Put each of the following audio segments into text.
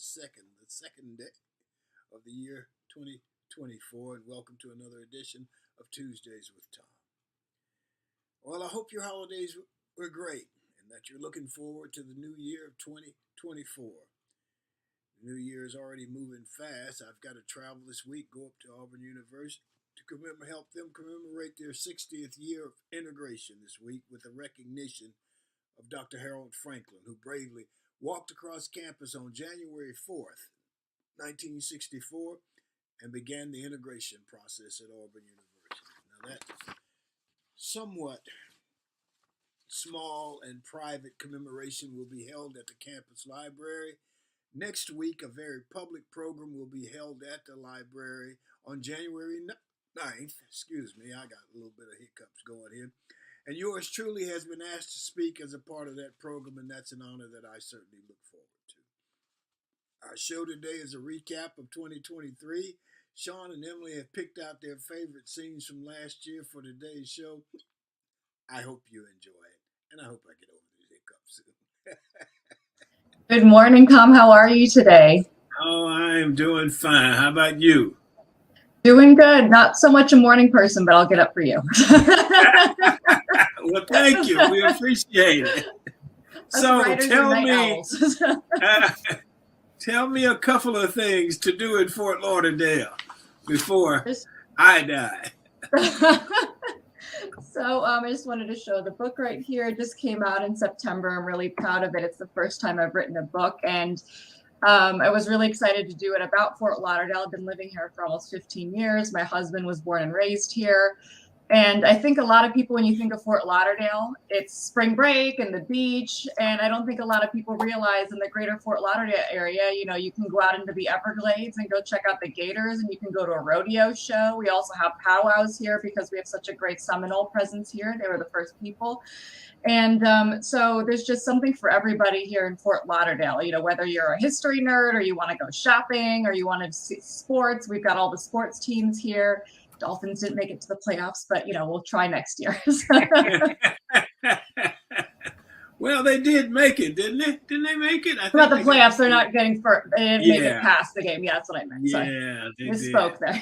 2nd, the second day of the year 2024, and welcome to another edition of Tuesdays with Thom. Well, I hope your holidays were great and that you're looking forward to the new year of 2024. The new year is already moving fast. I've got to travel this week, go up to Auburn University to help them commemorate their 60th year of integration this week with a recognition of Dr. Harold Franklin, who bravely walked across campus on January 4th, 1964, and began the integration process at Auburn University. Now, that somewhat small and private commemoration will be held at the campus library. Next week, a very public program will be held at the library on January 9th. Excuse me, I got a little bit of hiccups going here. And yours truly has been asked to speak as a part of that program, and that's an honor that I certainly look forward to. Our show today is a recap of 2023. Sean and Emily have picked out their favorite scenes from last year for today's show. I hope you enjoy it, and I hope I get over these hiccups soon. Good morning, Thom. How are you today? Oh, I am doing fine. How about you? Doing good. Not so much a morning person, but I'll get up for you. Well, thank you. We appreciate it. So tell me a couple of things to do in Fort Lauderdale before I die. So I just wanted to show the book right here. It just came out in September. I'm really proud of it. It's the first time I've written a book, and I was really excited to do it about Fort Lauderdale. I've been living here for almost 15 years. My husband was born and raised here. And I think a lot of people, when you think of Fort Lauderdale, it's spring break and the beach. And I don't think a lot of people realize in the greater Fort Lauderdale area, you know, you can go out into the Everglades and go check out the gators, and you can go to a rodeo show. We also have powwows here because we have such a great Seminole presence here. They were the first people. And so there's just something for everybody here in Fort Lauderdale, you know, whether you're a history nerd or you want to go shopping or you want to see sports. We've got all the sports teams here. Dolphins didn't make it to the playoffs, but, you know, we'll try next year. Well, they did make it, didn't they? Didn't they make it? About the playoffs, they're not getting they didn't make it past the game. Yeah, that's what I meant. Sorry. Yeah, they misspoke there.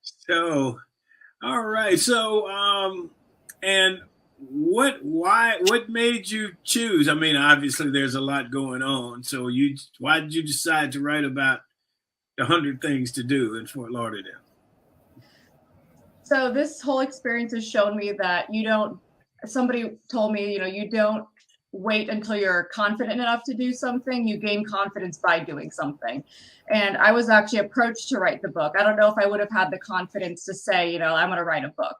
So, all right. So, and what made you choose? I mean, obviously there's a lot going on. So why did you decide to write about the 100 things to do in Fort Lauderdale? So this whole experience has shown me that somebody told me, you know, you don't wait until you're confident enough to do something. You gain confidence by doing something. And I was actually approached to write the book. I don't know if I would have had the confidence to say, you know, I'm going to write a book.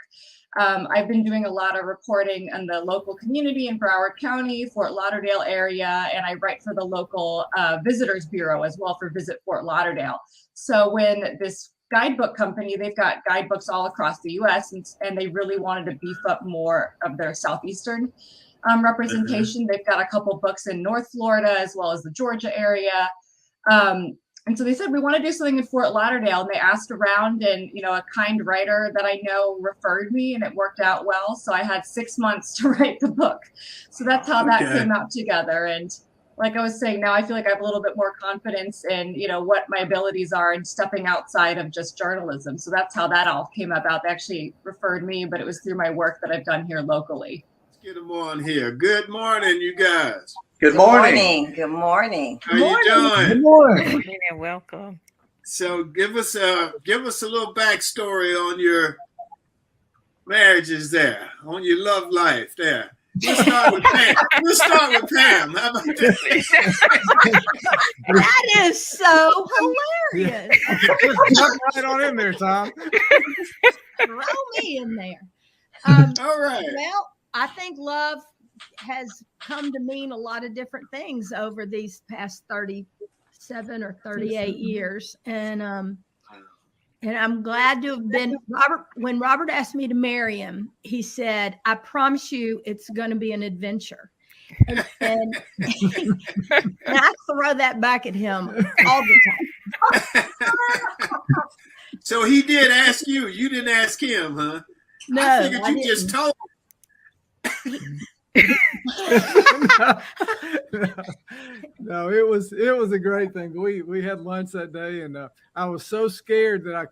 I've been doing a lot of reporting in the local community in Broward County, Fort Lauderdale area, and I write for the local Visitors Bureau as well for Visit Fort Lauderdale. So when this guidebook company, they've got guidebooks all across the U.S. and they really wanted to beef up more of their southeastern representation. They've got a couple books in North Florida as well as the Georgia area. And so they said, we want to do something in Fort Lauderdale. And they asked around, and, you know, a kind writer that I know referred me, and it worked out well. So I had 6 months to write the book. So that's how that came out together. And like I was saying, now I feel like I have a little bit more confidence in, you know, what my abilities are and stepping outside of just journalism. So that's how that all came about. They actually referred me, but it was through my work that I've done here locally. Let's get them on here. Good morning, you guys. Good morning. Good morning. How you doing? Good morning. Good morning and welcome. So give us a little backstory on your marriages there, on your love life there. Let's start with Pam. How about that? That is so hilarious. Jump right on in there, Thom. Throw me in there. All right. Well, I think love has come to mean a lot of different things over these past 37 or 38 years. And I'm glad to have been when Robert asked me to marry him, he said, I promise you it's going to be an adventure. And I throw that back at him all the time. So he did ask you. You didn't ask him, huh? No. I figured you just told him. No, it was a great thing. We had lunch that day, and I was so scared that I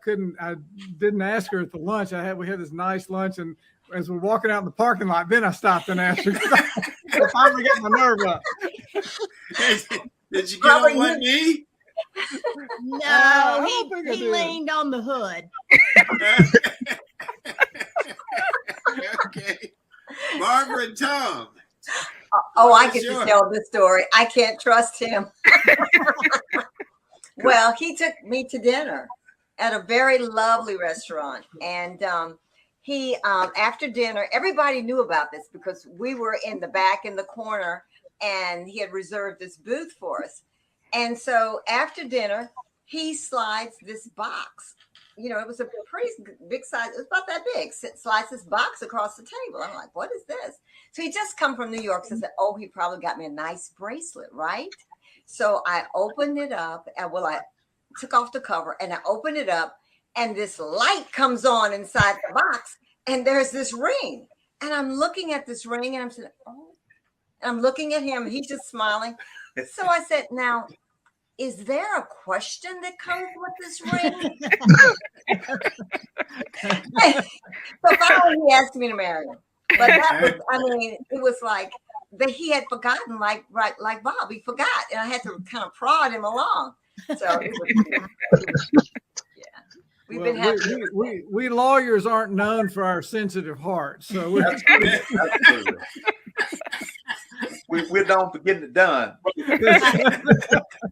didn't ask her at the lunch. We had this nice lunch, and as we're walking out in the parking lot, then I stopped and asked her. I finally got my nerve up. Did you get on one knee? No, he leaned on the hood. Okay. Barbara and Thom. Oh, I get to tell this story. I can't trust him. Well, he took me to dinner at a very lovely restaurant. And he, after dinner, everybody knew about this because we were in the back in the corner and he had reserved this booth for us. And so after dinner, he slides this box. You know, it was a pretty big size. It was about that big. Slides this box across the table. I'm like, what is this? So he just come from New York. So I said, oh, he probably got me a nice bracelet, right? So I opened it up. And I took off the cover and I opened it up. And this light comes on inside the box. And there's this ring. And I'm looking at this ring and I'm saying, oh. And I'm looking at him. He's just smiling. So I said, now, is there a question that comes with this ring? So finally he asked me to marry him. But that was, I mean, it was like that he had forgotten, like Bob, he forgot. And I had to kind of prod him along. So it was, yeah. We've been having we lawyers aren't known for our sensitive hearts. So we're known for getting it done.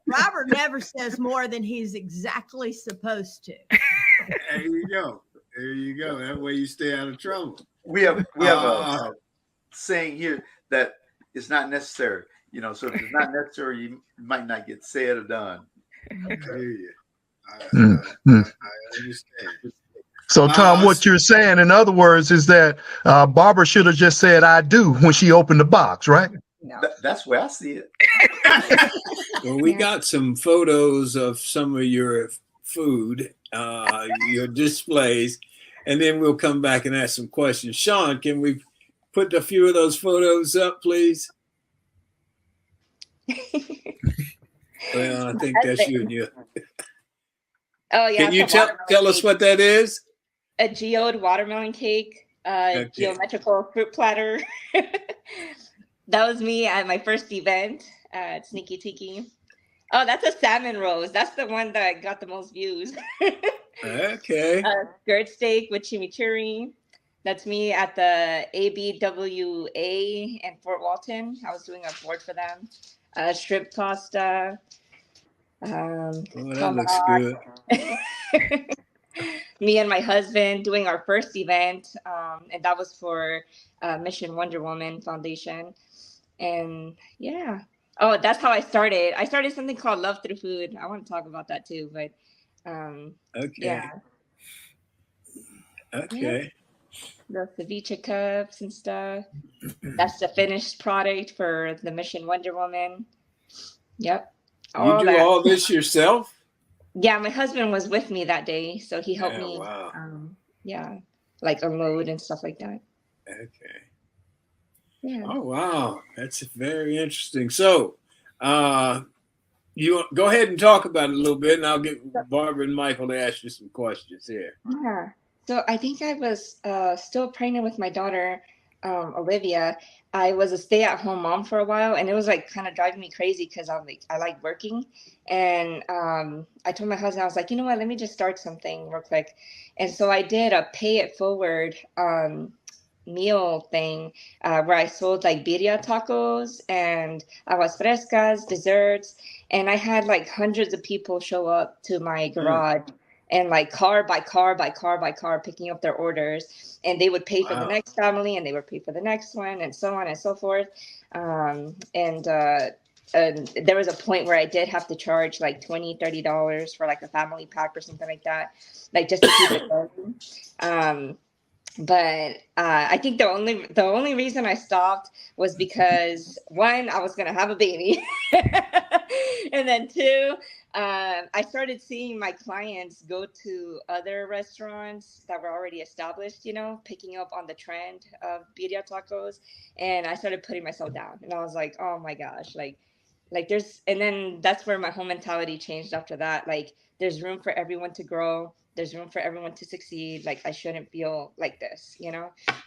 Robert never says more than he's exactly supposed to. There you go. There you go. That way you stay out of trouble. We have a saying here that it's not necessary. You know, so if it's not necessary, you might not get said or done. I hear you. I understand. So, Thom, what you're saying, in other words, is that Barbara should have just said "I do" when she opened the box, right? no. That's where I see it. Well, we got some photos of some of your food, your displays, and then we'll come back and ask some questions. Sean, can we put a few of those photos up, please? Well, I think that's you and you. Oh, yeah. Can you tell us what that is? A geode watermelon cake, Okay. geometrical fruit platter. That was me at my first event at Sneaky Tiki. Oh, that's a salmon roast. That's the one that got the most views. Okay. Skirt steak with chimichurri. That's me at the ABWA in Fort Walton. I was doing a board for them. Shrimp pasta. That looks good. Me and my husband doing our first event, and that was for Mission Wonder Woman Foundation. And yeah, oh, that's how I started. I started something called Love Through Food. I want to talk about that too, but Okay. yeah. Okay. The ceviche cups and stuff. That's the finished product for the Mission Wonder Woman. Yep. You do all this yourself? Yeah, my husband was with me that day, so he helped me. Wow. Yeah, like unload and stuff like that. Okay. Yeah. Oh, wow. That's very interesting. So, you go ahead and talk about it a little bit, and I'll get Barbara and Michael to ask you some questions here. Yeah. So I think I was still pregnant with my daughter, Olivia. I was a stay-at-home mom for a while, and it was like kind of driving me crazy because I like working. And I told my husband, I was like, you know what, let me just start something real quick. And so I did a pay it forward meal thing where I sold like birria tacos and aguas frescas, desserts. And I had like hundreds of people show up to my garage. And like car by car by car by car picking up their orders, and they would pay for the next family, and they would pay for the next one, and so on and so forth. And there was a point where I did have to charge like $20-$30 for like a family pack or something like that, like just to keep it going. But I think the only reason I stopped was because one, I was gonna have a baby, and then two, I started seeing my clients go to other restaurants that were already established, picking up on the trend of birria tacos. And I started putting myself down. And I was like, oh my gosh, and then that's where my whole mentality changed after that. Like, there's room for everyone to grow. There's room for everyone to succeed. Like, I shouldn't feel like this,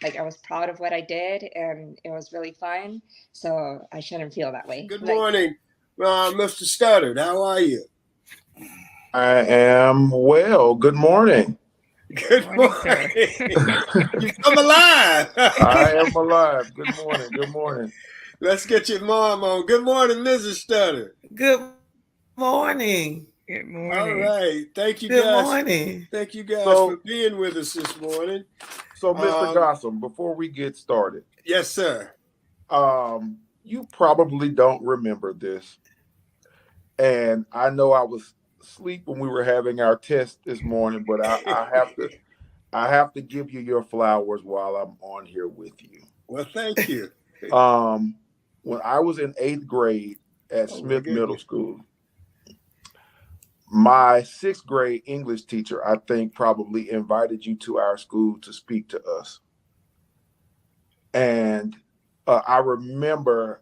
Like, I was proud of what I did, and it was really fun. So I shouldn't feel that way. Good morning, Mr. Studdard. How are you? I am well. Good morning. Good morning. I'm alive. I am alive. Good morning. Good morning. Let's get your mom on. Good morning, Mrs. Studdard. Good morning. Good morning. All right. Thank you, Good guys. morning. Thank you guys for being with us this morning. So, Mr. Gossam, before we get started. Yes, sir. You probably don't remember this. And I know I was asleep when we were having our test this morning, but I have to give you your flowers while I'm on here with you. Well, thank you. When I was in 8th grade at Smith Middle School, my 6th grade English teacher, I think, probably invited you to our school to speak to us. And I remember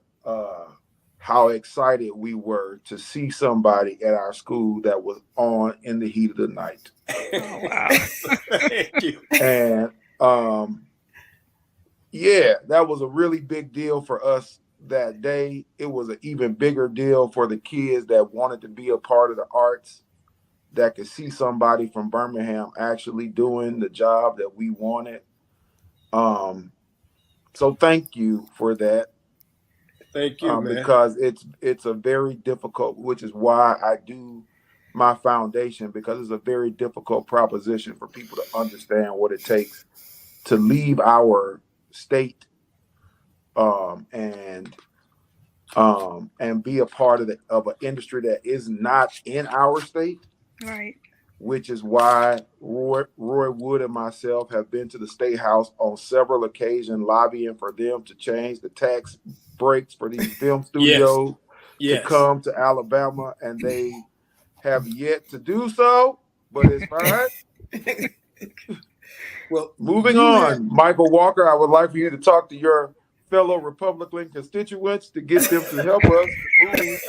how excited we were to see somebody at our school that was on in the heat of the night. Oh, wow. Thank you. And that was a really big deal for us that day. It was an even bigger deal for the kids that wanted to be a part of the arts, that could see somebody from Birmingham actually doing the job that we wanted. So thank you for that. Thank you, man. Because it's a very difficult, which is why I do my foundation, because it's a very difficult proposition for people to understand what it takes to leave our state and be a part of an industry that is not in our state. Right. Which is why Roy Wood and myself have been to the State House on several occasions lobbying for them to change the tax breaks for these film studios to come to Alabama, and they have yet to do so, but it's fine. Well, moving on, Michael Walker, I would like for you to talk to your fellow Republican constituents to get them to help us move.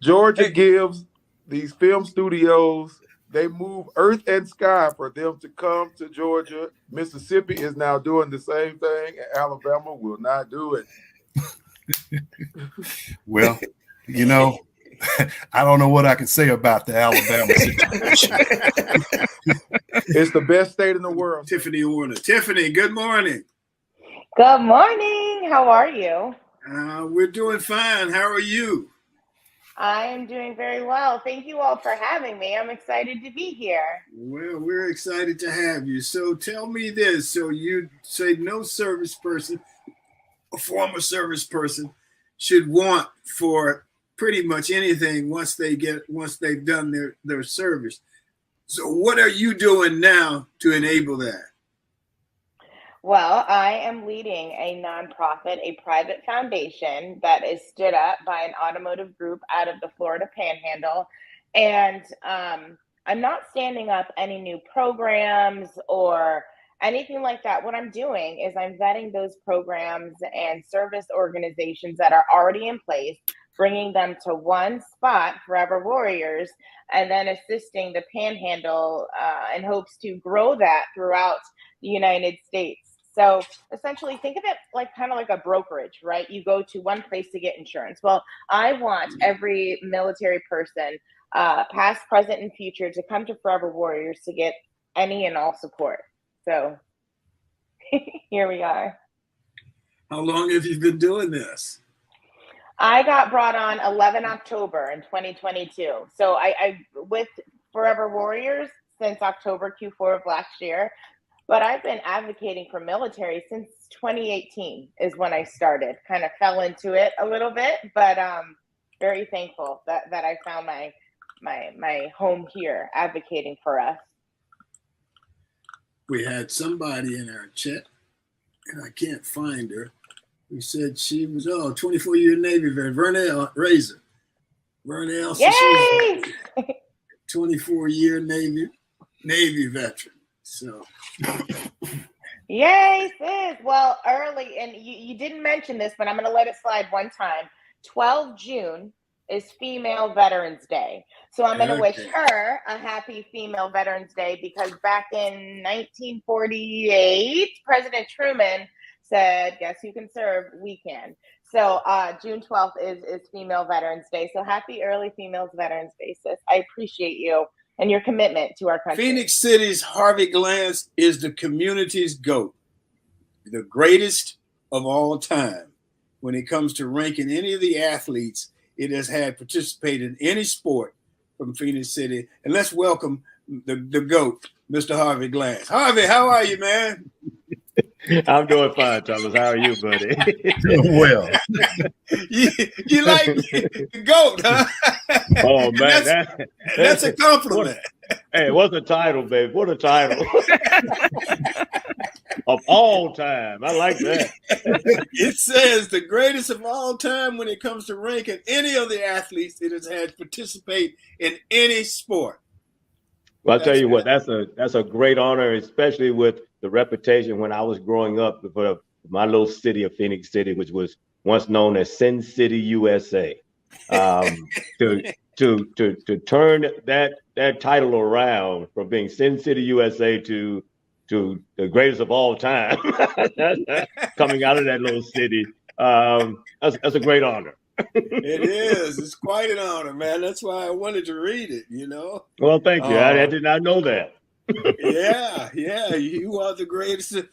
Georgia gives these film studios, they move earth and sky for them to come to Georgia. Mississippi is now doing the same thing, and Alabama will not do it. Well, I don't know what I can say about the Alabama situation. It's the best state in the world. Tiffany Orner. Tiffany, good morning. Good morning. How are you? We're doing fine. How are you? I am doing very well. Thank you all for having me. I'm excited to be here. Well, we're excited to have you. So tell me this. So you say no service person, a former service person, should want for pretty much anything once they've done their service. So what are you doing now to enable that? Well, I am leading a nonprofit, a private foundation that is stood up by an automotive group out of the Florida Panhandle. And I'm not standing up any new programs or anything like that. What I'm doing is I'm vetting those programs and service organizations that are already in place, bringing them to one spot, Forever Warriors, and then assisting the Panhandle in hopes to grow that throughout the United States. So essentially think of it like kind of like a brokerage, right? You go to one place to get insurance. Well, I want every military person, past, present, and future, to come to Forever Warriors to get any and all support. So here we are. How long have you been doing this? I got brought on 11 October in 2022. So I with Forever Warriors since October Q4 of last year. But I've been advocating for military since 2018 is when I started. Kind of fell into it a little bit, but very thankful that I found my home here advocating for us. We had somebody in our chat, and I can't find her. We said she was 24-year Navy veteran. Vernell Razor. Vernell, so Yay! she's 24-year Navy veteran. So. Yay, sis. Well, early, and you didn't mention this, but I'm going to let it slide one time. 12 June is Female Veterans Day. So I'm going to wish her a happy Female Veterans Day because back in 1948, President Truman said, guess who can serve? We can. So June 12th is Female Veterans Day. So happy early Females Veterans Day, sis. I appreciate you and your commitment to our country. Phoenix City's Harvey Glance is the community's GOAT, the greatest of all time. When it comes to ranking any of the athletes it has had participate in any sport from Phoenix City. And let's welcome the GOAT, Mr. Harvey Glance. Harvey, how are you, man? I'm doing fine, Thomas. How are you, buddy? Doing well. you like the GOAT, huh? Oh, man. That's a compliment. Hey, what's the title, babe? What a title. Of all time. I like that. It says the greatest of all time when it comes to ranking any of the athletes it has had participate in any sport. Well, I'll tell you what, that's a great honor, especially with the reputation when I was growing up for my little city of Phoenix City, which was once known as Sin City, USA. To turn that title around from being Sin City, USA to the greatest of all time, coming out of that little city, that's a great honor. It is. It's quite an honor, man. That's why I wanted to read it, you know. Well, thank you. I did not know that. Yeah. You are the greatest of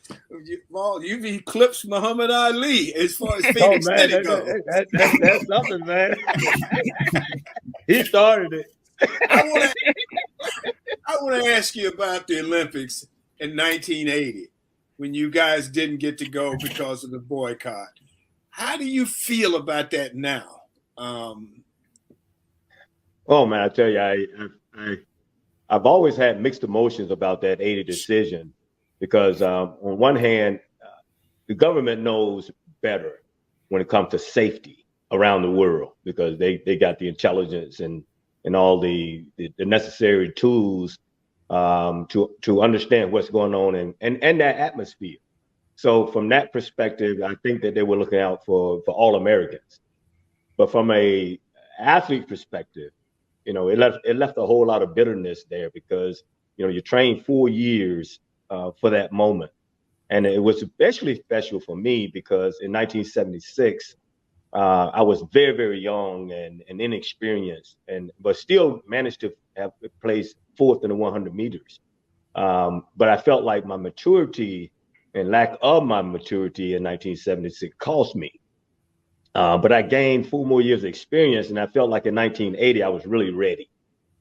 all. You've eclipsed Muhammad Ali as far as Phoenix City goes. That's something, man. He started it. I want to ask you about the Olympics in 1980 when you guys didn't get to go because of the boycott. How do you feel about that now? Oh man, I tell you, I've always had mixed emotions about that 80 decision because on one hand, the government knows better when it comes to safety around the world because they got the intelligence and all the necessary tools to understand what's going on and that atmosphere. So from that perspective, I think that they were looking out for all Americans. But from a athlete perspective, you know, it left a whole lot of bitterness there because, you know, you trained 4 years for that moment. And it was especially special for me because in 1976, I was very, very young and inexperienced, but still managed to have placed fourth in the 100 meters. But I felt like my maturity and lack of my maturity in 1976 cost me. But I gained 4 more years of experience, and I felt like in 1980 I was really ready.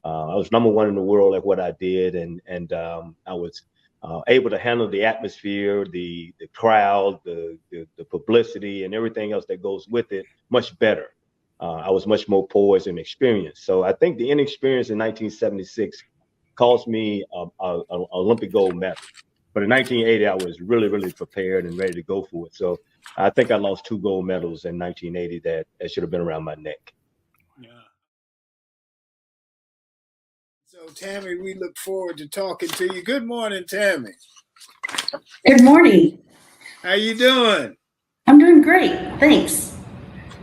I was #1 in the world at what I did, and I was able to handle the atmosphere, the crowd, the publicity, and everything else that goes with it much better. I was much more poised and experienced. So I think the inexperience in 1976 cost me an Olympic gold medal. But in 1980, I was really, really prepared and ready to go for it. So I think I lost 2 gold medals in 1980 that should have been around my neck. Yeah. So, Tammy, we look forward to talking to you. Good morning, Tammy. Good morning. How you doing? I'm doing great. Thanks.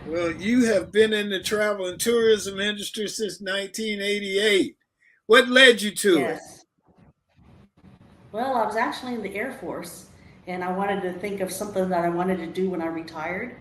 Well, you have been in the travel and tourism industry since 1988. What led you to it? Well, I was actually in the Air Force, and I wanted to think of something that I wanted to do when I retired.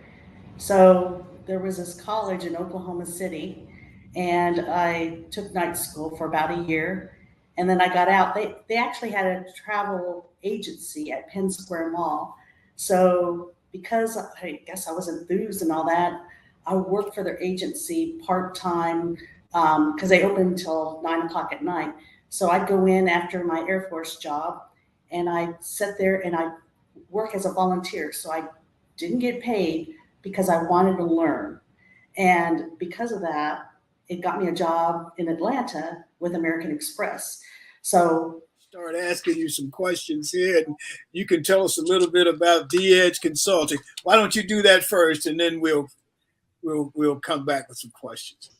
So there was this college in Oklahoma City, and I took night school for about a year. And then I got out. They actually had a travel agency at Penn Square Mall. So because I guess I was enthused and all that, I worked for their agency part-time because they opened until 9 o'clock at night. So I'd go in after my Air Force job and I'd sit there and I'd work as a volunteer. So I didn't get paid because I wanted to learn. And because of that, it got me a job in Atlanta with American Express. So start asking you some questions here, and you can tell us a little bit about D-Edge Consulting. Why don't you do that first, and then we'll come back with some questions.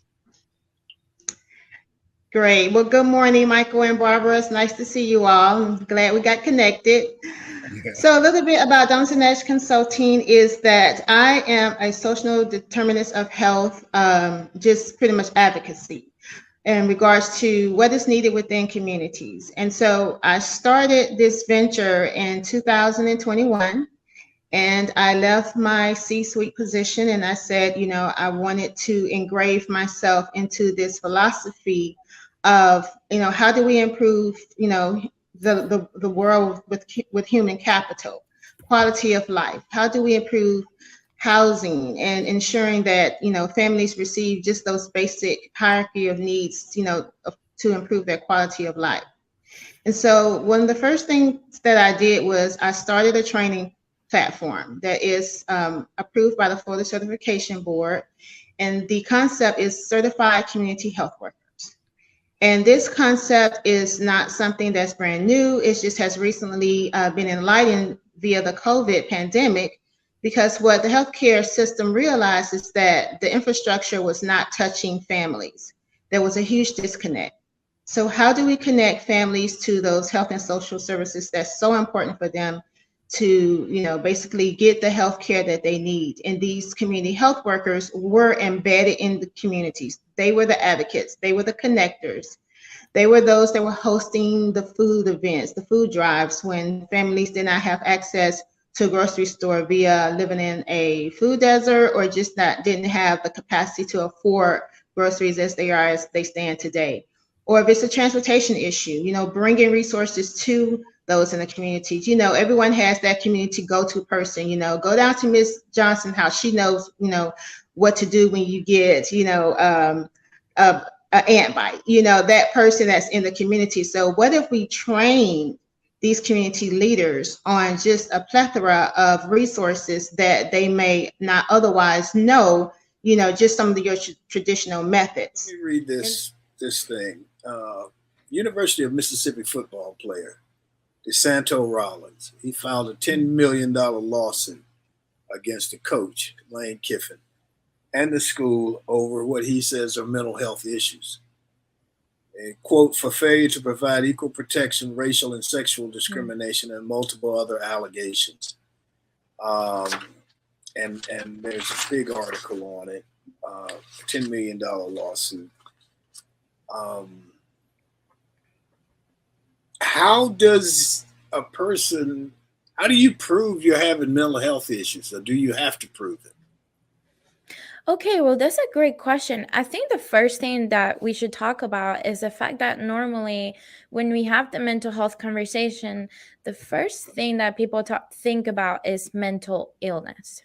Great. Well, good morning, Michael and Barbara. It's nice to see you all. I'm glad we got connected. Yeah. So a little bit about Donaldson Edge Consulting is that I am a social determinist of health, just pretty much advocacy in regards to what is needed within communities. And so I started this venture in 2021. And I left my C-suite position and I said, you know, I wanted to engrave myself into this philosophy of, you know, how do we improve, you know, the world with human capital, quality of life? How do we improve housing and ensuring that, you know, families receive just those basic hierarchy of needs, you know, to improve their quality of life? And so one of the first things that I did was I started a training platform that is approved by the Florida Certification Board. And the concept is Certified Community Health Workers. And this concept is not something that's brand new. It just has recently been enlightened via the COVID pandemic, because what the healthcare system realized is that the infrastructure was not touching families. There was a huge disconnect. So how do we connect families to those health and social services that's so important for them to, you know, basically get the health care that they need? And these community health workers were embedded in the communities. They were the advocates. They were the connectors. They were those that were hosting the food events, the food drives, when families did not have access to a grocery store via living in a food desert, or just didn't have the capacity to afford groceries as they stand today. Or if it's a transportation issue, you know, bringing resources to those in the communities. You know, everyone has that community go-to person. You know, go down to Miss Johnson's house. She knows, you know, what to do when you get, you know, an ant bite. You know, that person that's in the community. So what if we train these community leaders on just a plethora of resources that they may not otherwise know? You know, just some of your traditional methods. Let me read this thing. University of Mississippi football player DeSanto Rollins, he filed a $10 million lawsuit against the coach, Lane Kiffin, and the school over what he says are mental health issues. A quote, for failure to provide equal protection, racial and sexual discrimination, and multiple other allegations. And there's a big article on it, $10 million lawsuit. How do you prove you're having mental health issues, or do you have to prove it? Okay, well, that's a great question. I think the first thing that we should talk about is the fact that normally when we have the mental health conversation, the first thing that people think about is mental illness.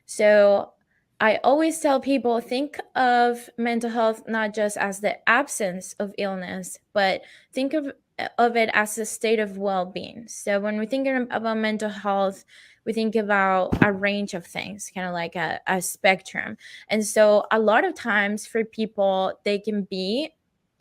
So I always tell people, think of mental health not just as the absence of illness, but think of it as a state of well-being. So when we're thinking about mental health, we think about a range of things, kind of like a spectrum. And so a lot of times for people, they can be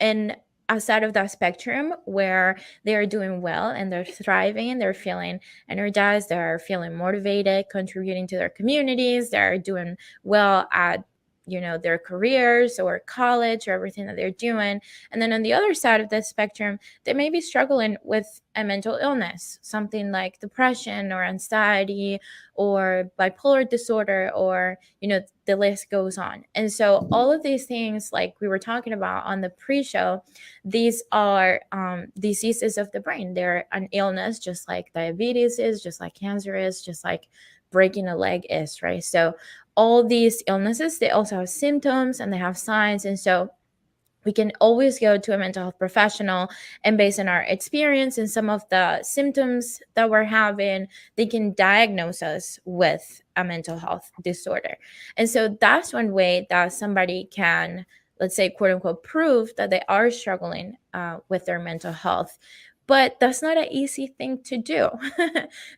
in a side of that spectrum where they're doing well and they're thriving, they're feeling energized, they're feeling motivated, contributing to their communities, they're doing well at, you know, their careers or college or everything that they're doing. And then on the other side of the spectrum, they may be struggling with a mental illness, something like depression or anxiety or bipolar disorder, or, you know, the list goes on. And so all of these things, like we were talking about on the pre-show, these are diseases of the brain. They're an illness, just like diabetes is, just like cancer is, just like breaking a leg is, right? So all these illnesses, they also have symptoms and they have signs. And so we can always go to a mental health professional, and based on our experience and some of the symptoms that we're having, they can diagnose us with a mental health disorder. And so that's one way that somebody can, let's say, quote unquote, prove that they are struggling with their mental health. But that's not an easy thing to do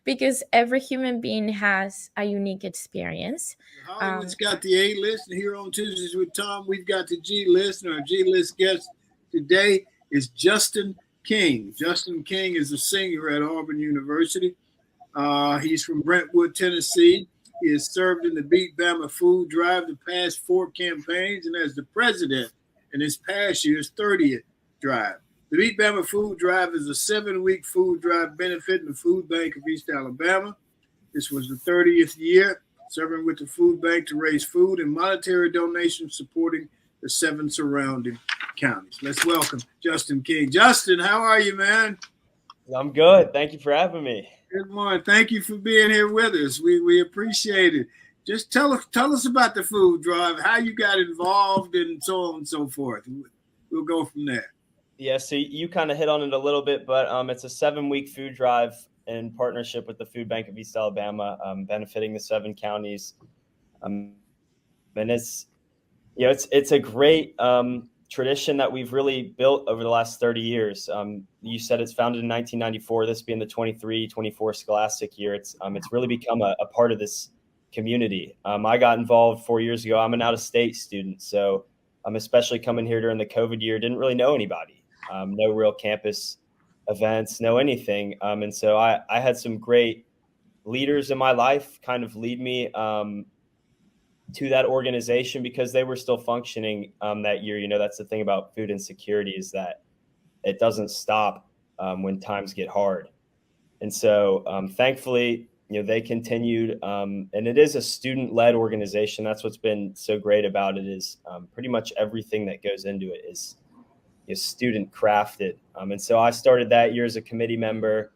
because every human being has a unique experience. Hollywood's got the A list, and here on Tuesdays with Thom, we've got the G list, and our G list guest today is Justin King. Justin King is a senior at Auburn University. He's from Brentwood, Tennessee. He has served in the Beat Bama Food Drive the past 4 campaigns and as the president in his past year's 30th drive. The Beat Bama Food Drive is a 7-week food drive benefiting the Food Bank of East Alabama. This was the 30th year, serving with the food bank to raise food and monetary donations supporting the 7 surrounding counties. Let's welcome Justin King. Justin, how are you, man? I'm good. Thank you for having me. Good morning. Thank you for being here with us. We appreciate it. Just tell us about the food drive, how you got involved, and so on and so forth. We'll go from there. Yeah, so you kind of hit on it a little bit, but it's a 7-week food drive in partnership with the Food Bank of East Alabama, benefiting the 7 counties. And it's a great tradition that we've really built over the last 30 years. You said it's founded in 1994, this being the 23-24 scholastic year. It's really become a part of this community. I got involved 4 years ago. I'm an out-of-state student, so I'm especially coming here during the COVID year, didn't really know anybody. No real campus events, no anything. And so I had some great leaders in my life kind of lead me to that organization because they were still functioning that year. That's the thing about food insecurity is that it doesn't stop when times get hard. And so thankfully, they continued, and it is a student-led organization. That's what's been so great about it is pretty much everything that goes into it is student crafted. And so I started that year as a committee member.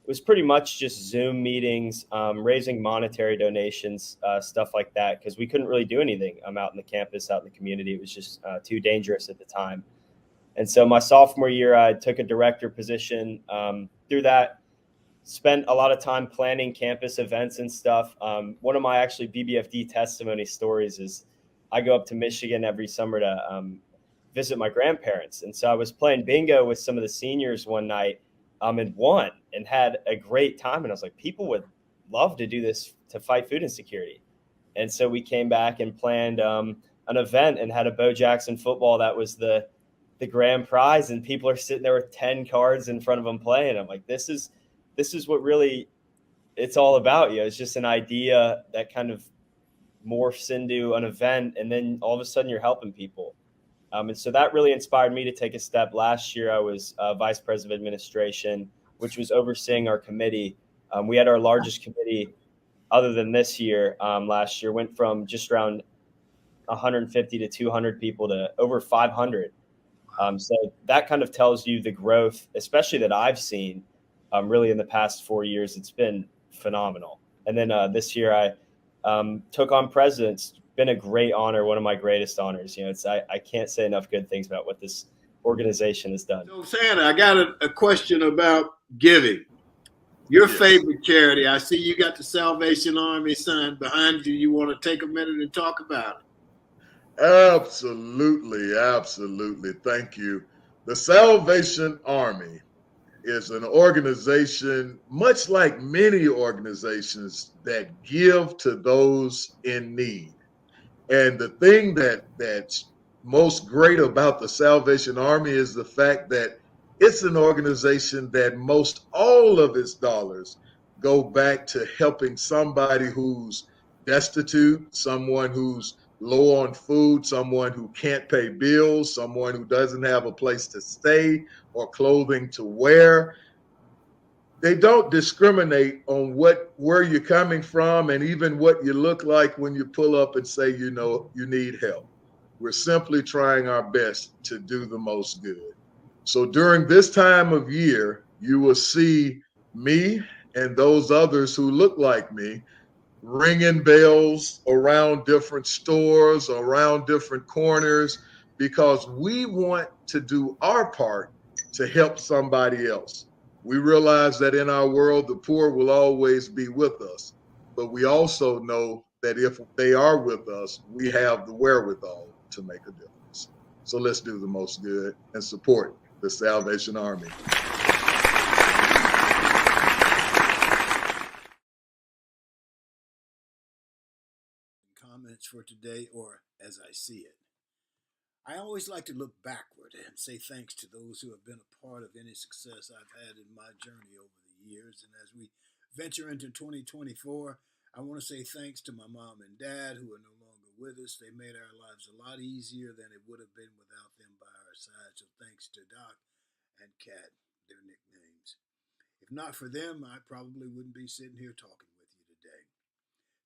It was pretty much just Zoom meetings, raising monetary donations, stuff like that, because we couldn't really do anything out in the campus, out in the community. It was just too dangerous at the time. And so my sophomore year, I took a director position. Through that, spent a lot of time planning campus events and stuff. One of my actually BBFD testimony stories is I go up to Michigan every summer to visit my grandparents. And so I was playing bingo with some of the seniors one night and won and had a great time. And I was like, people would love to do this to fight food insecurity. And so we came back and planned an event and had a Bo Jackson football. That was the grand prize. And people are sitting there with 10 cards in front of them playing. I'm like, this is what really it's all about. It's just an idea that kind of morphs into an event. And then all of a sudden you're helping people. And so that really inspired me to take a step. Last year, I was vice president of administration, which was overseeing our committee. We had our largest committee other than this year. Last year went from just around 150 to 200 people to over 500. So that kind of tells you the growth, especially that I've seen really in the past 4 years. It's been phenomenal. And then this year I took on presidents. Been a great honor, one of my greatest honors. I can't say enough good things about what this organization has done. So Sandra, I got a question about giving. Your favorite charity. I see you got the Salvation Army sign behind you. You want to take a minute and talk about it? Absolutely. Thank you. The Salvation Army is an organization, much like many organizations, that give to those in need. And the thing that's most great about the Salvation Army is the fact that it's an organization that most all of its dollars go back to helping somebody who's destitute, someone who's low on food, someone who can't pay bills, someone who doesn't have a place to stay or clothing to wear. They don't discriminate on where you're coming from and even what you look like when you pull up and say, you need help. We're simply trying our best to do the most good. So during this time of year, you will see me and those others who look like me ringing bells around different stores, around different corners, because we want to do our part to help somebody else. We realize that in our world, the poor will always be with us, but we also know that if they are with us, we have the wherewithal to make a difference. So let's do the most good and support the Salvation Army. Comments for today, or as I see it. I always like to look backward and say thanks to those who have been a part of any success I've had in my journey over the years. And as we venture into 2024, I want to say thanks to my mom and dad who are no longer with us. They made our lives a lot easier than it would have been without them by our side. So thanks to Doc and Kat, their nicknames. If not for them, I probably wouldn't be sitting here talking with you today.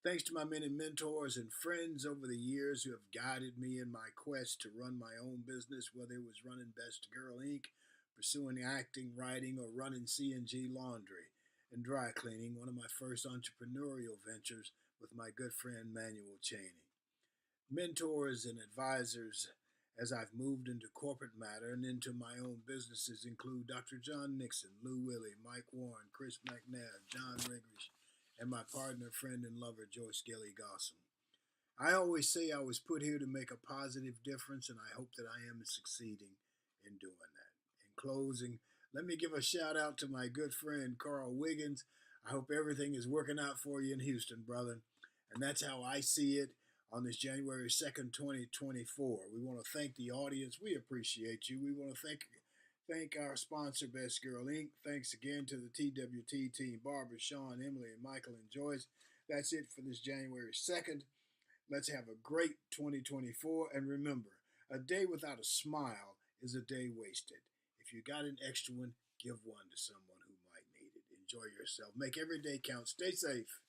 Thanks to my many mentors and friends over the years who have guided me in my quest to run my own business, whether it was running Best Girl Inc., pursuing acting, writing, or running C&G Laundry and dry cleaning, one of my first entrepreneurial ventures with my good friend Manuel Cheney. Mentors and advisors as I've moved into corporate matter and into my own businesses include Dr. John Nixon, Lou Willie, Mike Warren, Chris McNair, John Rigrish, and my partner, friend, and lover, Joyce Gilly Gossam. I always say I was put here to make a positive difference, and I hope that I am succeeding in doing that. In closing, let me give a shout out to my good friend, Carl Wiggins. I hope everything is working out for you in Houston, brother. And that's how I see it on this January 2nd, 2024. We want to thank the audience. We appreciate you. We want to thank our sponsor, Best Girl Inc. Thanks again to the TWT team, Barbara, Sean, Emily, and Michael and Joyce. That's it for this January 2nd. Let's have a great 2024. And remember, a day without a smile is a day wasted. If you got an extra one, give one to someone who might need it. Enjoy yourself. Make every day count. Stay safe.